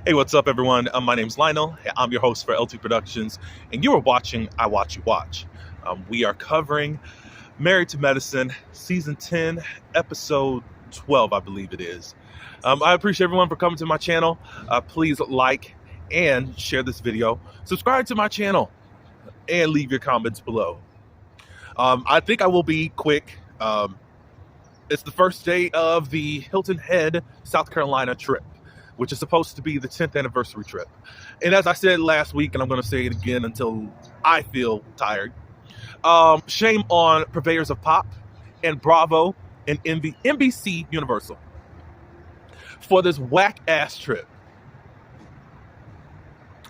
Hey, what's up, everyone? My name's Lionel. I'm your host for LT Productions, and you are watching I Watch You Watch. We are covering Married to Medicine, Season 10, Episode 12, I believe it is. I appreciate everyone for coming to my channel. Please like and share this video. Subscribe to my channel and leave your comments below. I think I will be quick. It's the first day of the Hilton Head, South Carolina trip, which is supposed to be the 10th anniversary trip. And as I said last week, and I'm going to say it again until I feel tired, shame on purveyors of pop and Bravo and NBC Universal for this whack-ass trip.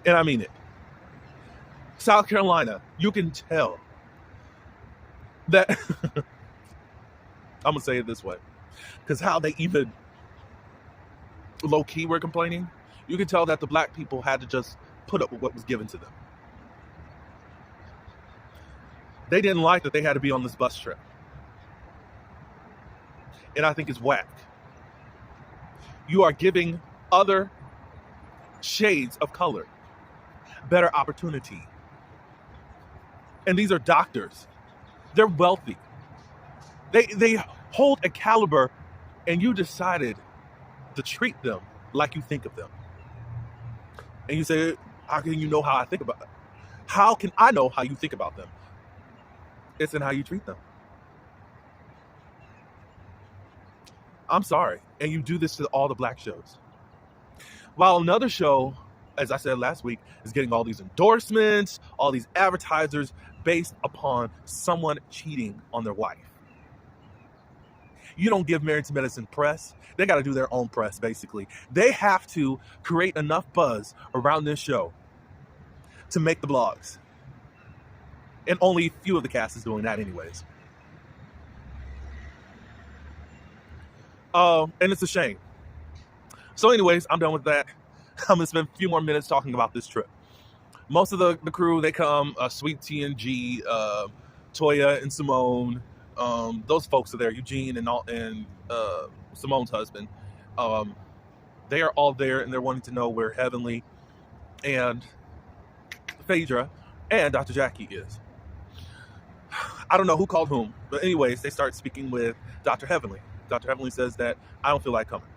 And I mean it. South Carolina, you can tell that... I'm going to say it this way. Because how they even low-key were complaining, you can tell that the black people had to just put up with what was given to them. They didn't like that they had to be on this bus trip. And I think it's whack. You are giving other shades of color better opportunity. And these are doctors. They're wealthy. They hold a caliber, and you decided to treat them like you think of them. And you say, how can you know how I think about them? How can I know how you think about them? It's in how you treat them. I'm sorry. And you do this to all the black shows. While another show, as I said last week, is getting all these endorsements, all these advertisers based upon someone cheating on their wife. You don't give Married to Medicine press. They got to do their own press, basically. They have to create enough buzz around this show to make the blogs. And only a few of the cast is doing that anyways. And it's a shame. So anyways, I'm done with that. I'm going to spend a few more minutes talking about this trip. Most of the crew, they come, Sweet T and G, Toya and Simone. Those folks are there, Eugene and Simone's husband. They are all there, and they're wanting to know where Heavenly and Phaedra and Dr. Jackie is. I don't know who called whom, but anyways, they start speaking with Dr. Heavenly. Dr. Heavenly says that I don't feel like coming.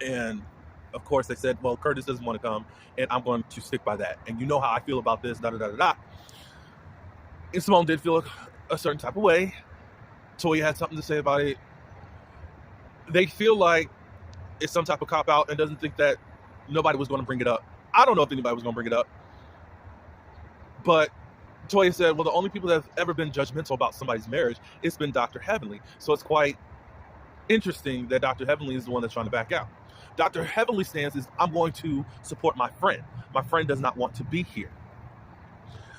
And of course they said, well, Curtis doesn't want to come, and I'm going to stick by that. And you know how I feel about this, da-da-da-da-da. And Simone did feel a certain type of way. Toya had something to say about it. They feel like it's some type of cop-out and doesn't think that nobody was going to bring it up. I don't know if anybody was going to bring it up. But Toya said, well, the only people that have ever been judgmental about somebody's marriage, it's been Dr. Heavenly. So it's quite interesting that Dr. Heavenly is the one that's trying to back out. Dr. Heavenly's stance is, I'm going to support my friend. My friend does not want to be here.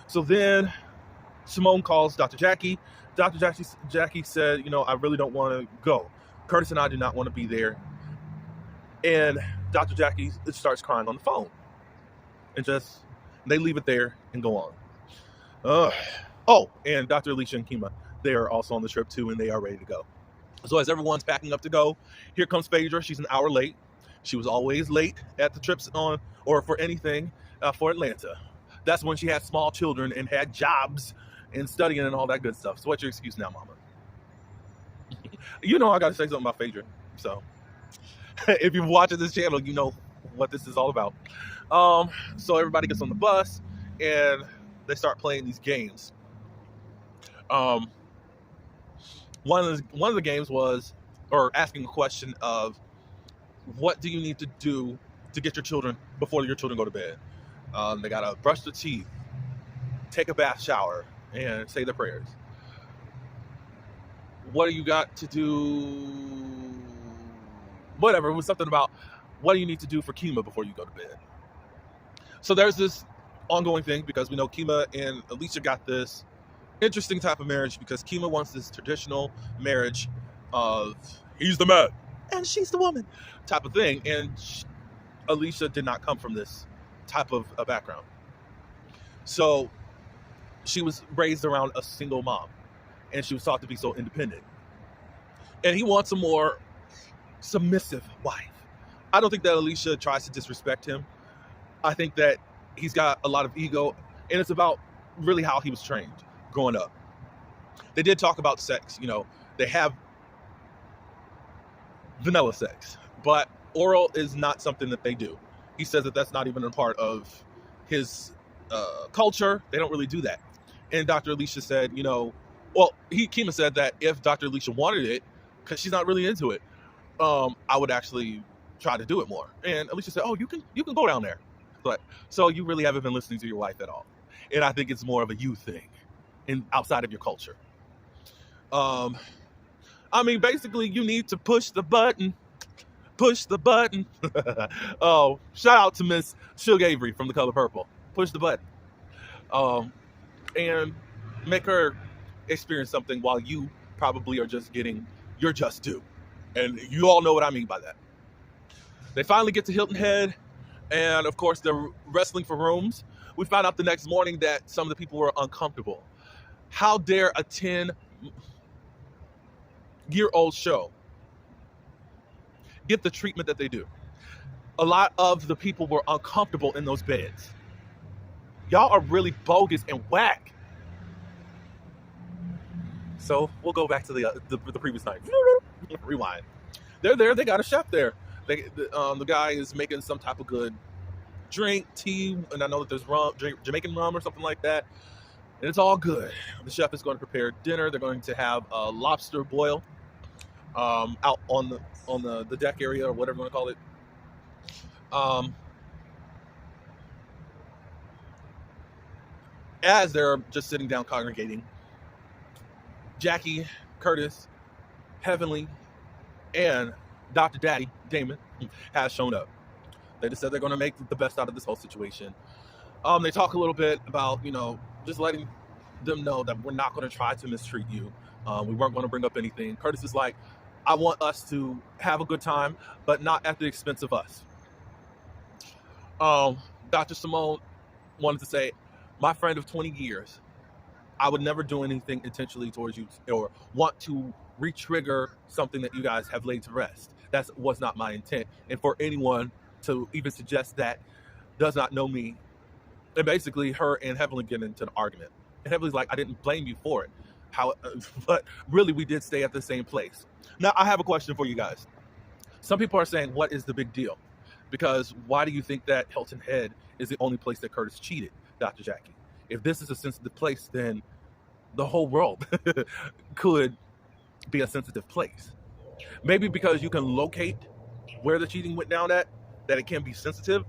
So then Simone calls Dr. Jackie. Dr. Jackie said, you know, I really don't want to go. Curtis and I do not want to be there. And Dr. Jackie starts crying on the phone. And just, they leave it there and go on. Oh, and Dr. Alicia and Kima, they are also on the trip too, and they are ready to go. So as everyone's packing up to go, here comes Phaedra. She's an hour late. She was always late at the trips on, or for anything, for Atlanta. That's when she had small children and had jobs and studying and all that good stuff. So what's your excuse now, mama? You know I got to say something about Phaedra. So if you're watching this channel, you know what this is all about. So everybody gets on the bus and they start playing these games. One of the games was, or asking a question of, what do you need to do to get your children before your children go to bed? They gotta brush their teeth, take a bath, shower, and say their prayers. What do you got to do? Whatever. It was something about, what do you need to do for Kima before you go to bed? So there's this ongoing thing, because we know Kima and Alicia got this interesting type of marriage, because Kima wants this traditional marriage of, he's the man and she's the woman type of thing. And Alicia did not come from this type of a background. So she was raised around a single mom, and she was taught to be so independent. And he wants a more submissive wife. I don't think that Alicia tries to disrespect him. I think that he's got a lot of ego, and it's about really how he was trained growing up. They did talk about sex, they have vanilla sex, but oral is not something that they do. He says that that's not even a part of his culture. They don't really do that. And Dr. Alicia said, Kima said that if Dr. Alicia wanted it, because she's not really into it, I would actually try to do it more. And Alicia said, oh, you can go down there. But so you really haven't been listening to your wife at all. And I think it's more of a you thing outside of your culture. Basically, you need to push the button. Push the button. Oh, shout out to Miss Suge Avery from The Color Purple. Push the button. And make her experience something while you probably are just getting your just due. And you all know what I mean by that. They finally get to Hilton Head, and of course they're wrestling for rooms. We found out the next morning that some of the people were uncomfortable. How dare a 10-year-old show get the treatment that they do? A lot of the people were uncomfortable in those beds. Y'all are really bogus and whack. So we'll go back to the previous night. Rewind. They're there. They got a chef there. The guy is making some type of good drink, tea, and I know that there's rum, Jamaican rum or something like that. And it's all good. The chef is going to prepare dinner. They're going to have a lobster boil out on the deck area or whatever you want to call it. As they're just sitting down congregating, Jackie, Curtis, Heavenly, and Dr. Daddy, Damon, has shown up. They just said they're going to make the best out of this whole situation. They talk a little bit about, just letting them know that we're not going to try to mistreat you. We weren't going to bring up anything. Curtis is like, I want us to have a good time, but not at the expense of us. Dr. Simone wanted to say, my friend of 20 years, I would never do anything intentionally towards you or want to re-trigger something that you guys have laid to rest. That was not my intent. And for anyone to even suggest that does not know me. And basically her and Heavenly get into an argument. And Heavenly's like, I didn't blame you for it. But really we did stay at the same place. Now I have a question for you guys. Some people are saying, what is the big deal? Because why do you think that Hilton Head is the only place that Curtis cheated, Dr. Jackie? If this is a sensitive place, then the whole world could be a sensitive place. Maybe because you can locate where the cheating went down at, that it can be sensitive.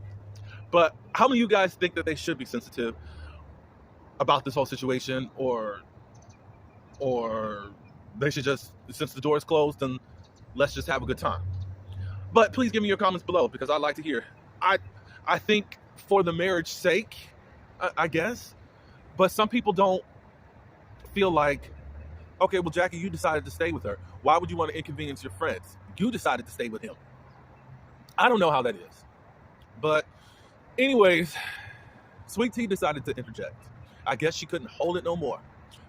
But how many of you guys think that they should be sensitive about this whole situation, or they should just, since the door is closed, then let's just have a good time? But please give me your comments below, because I'd like to hear. I think for the marriage's sake, I guess, but some people don't feel like, okay, well, Jackie, you decided to stay with her. Why would you want to inconvenience your friends? You decided to stay with him. I don't know how that is. But anyways, Sweet Tea decided to interject. I guess she couldn't hold it no more,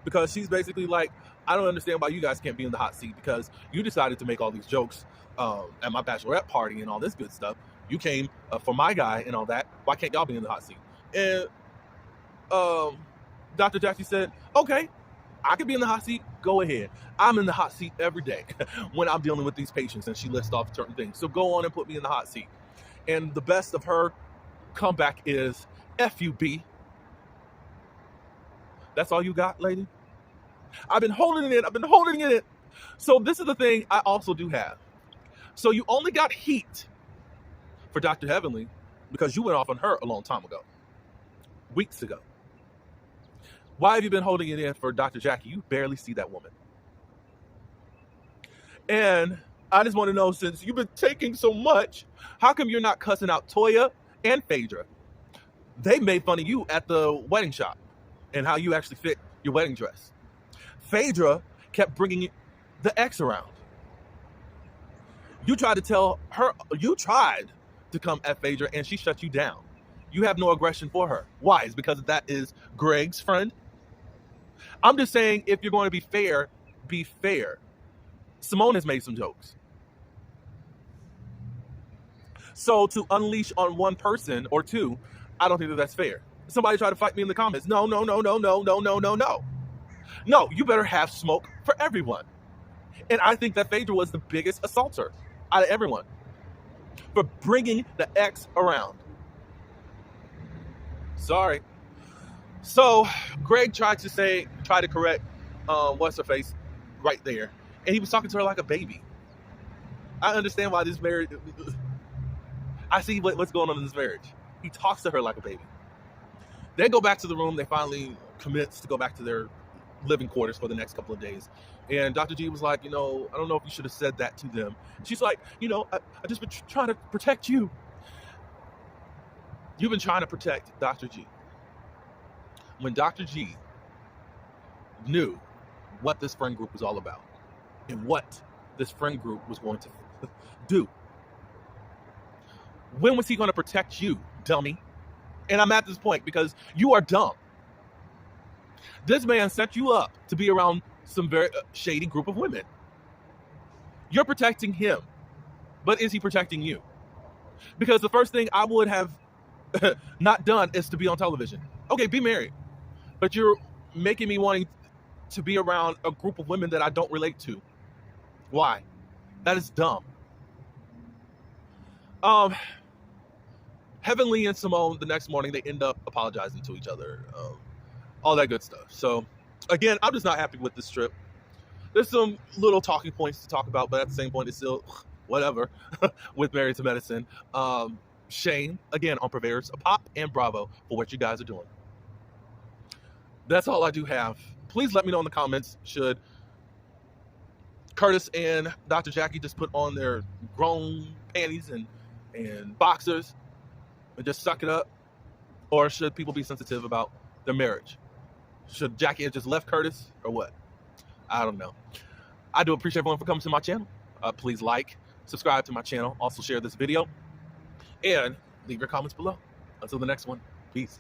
because she's basically like, I don't understand why you guys can't be in the hot seat, because you decided to make all these jokes at my bachelorette party and all this good stuff. You came for my guy and all that. Why can't y'all be in the hot seat? And Dr. Jackie said, okay, I could be in the hot seat. Go ahead. I'm in the hot seat every day when I'm dealing with these patients. And she lists off certain things. So go on and put me in the hot seat. And the best of her comeback is, F you, B. That's all you got, lady? I've been holding it. So this is the thing I also do have. So you only got heat for Dr. Heavenly because you went off on her a long time ago. Weeks ago. Why have you been holding it in for Dr. Jackie? You barely see that woman. And I just want to know, since you've been taking so much, how come you're not cussing out Toya and Phaedra? They made fun of you at the wedding shop and how you actually fit your wedding dress. Phaedra kept bringing the ex around. You tried to tell her, you tried to come at Phaedra and she shut you down. You have no aggression for her. Why? It's because that is Greg's friend? I'm just saying, if you're going to be fair, be fair. Simone has made some jokes. So to unleash on one person or two, I don't think that that's fair. Somebody tried to fight me in the comments. No, no, no, no, no, no, no, no, no. No, you better have smoke for everyone. And I think that Phaedra was the biggest assaulter out of everyone for bringing the ex around. Sorry. So Greg tried to correct what's her face right there, and he was talking to her like a baby. I understand why this marriage. I see what's going on in this marriage. He talks to her like a baby. They go back to the room. They finally commits to go back to their living quarters for the next couple of days. And Dr. G was like, I don't know if you should have said that to them. She's like, I just been trying to protect you. You've been trying to protect Dr. G. When Dr. G knew what this friend group was all about and what this friend group was going to do, when was he going to protect you, dummy? And I'm at this point because you are dumb. This man set you up to be around some very shady group of women. You're protecting him, but is he protecting you? Because the first thing I would have not done is to be on television. Okay, be married, but you're making me wanting to be around a group of women that I don't relate to. Why? That is dumb. Heavenly and Simone, the next morning, they end up apologizing to each other. All that good stuff. So, again, I'm just not happy with this trip. There's some little talking points to talk about, but at the same point, it's still whatever with Married to Medicine. Shame, again, on Purveyors of Pop and Bravo for what you guys are doing. That's all I do have. Please let me know in the comments, should Curtis and Dr. Jackie just put on their grown panties and boxers and just suck it up? Or should people be sensitive about their marriage? Should Jackie have just left Curtis or what? I don't know. I do appreciate everyone for coming to my channel. Please like, subscribe to my channel. Also share this video and leave your comments below. Until the next one, peace.